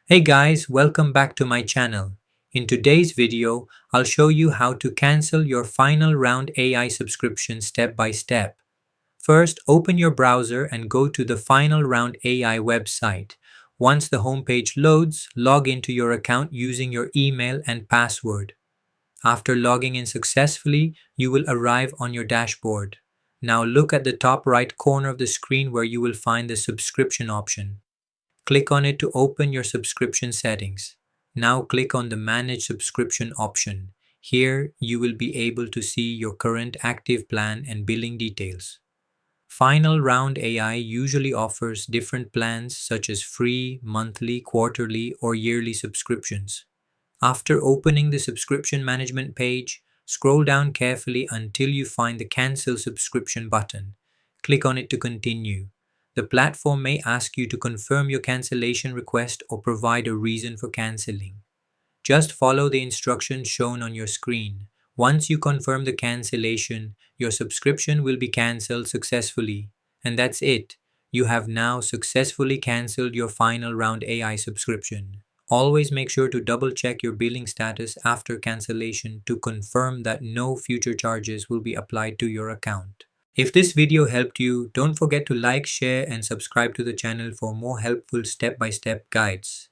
Hey guys, welcome back to my channel. In today's video, I'll show you how to cancel your final round AI subscription step by step. First, open your browser and go to the Final Round AI website. Once the homepage loads, log into your account using your email and password. After logging in successfully, you will arrive on your dashboard. Now look at the top right corner of the screen where you will find the subscription option. Click on it to open your subscription settings. Now click on the Manage Subscription option. Here, you will be able to see your current active plan and billing details. Final Round AI usually offers different plans such as free, monthly, quarterly, or yearly subscriptions. After opening the subscription management page, scroll down carefully until you find the Cancel Subscription button. Click on it to continue. The platform may ask you to confirm your cancellation request or provide a reason for canceling. Just follow the instructions shown on your screen. Once you confirm the cancellation, your subscription will be cancelled successfully. And that's it. You have now successfully cancelled your Final Round AI subscription. Always make sure to double check your billing status after cancellation to confirm that no future charges will be applied to your account. If this video helped you, don't forget to like, share, and subscribe to the channel for more helpful step-by-step guides.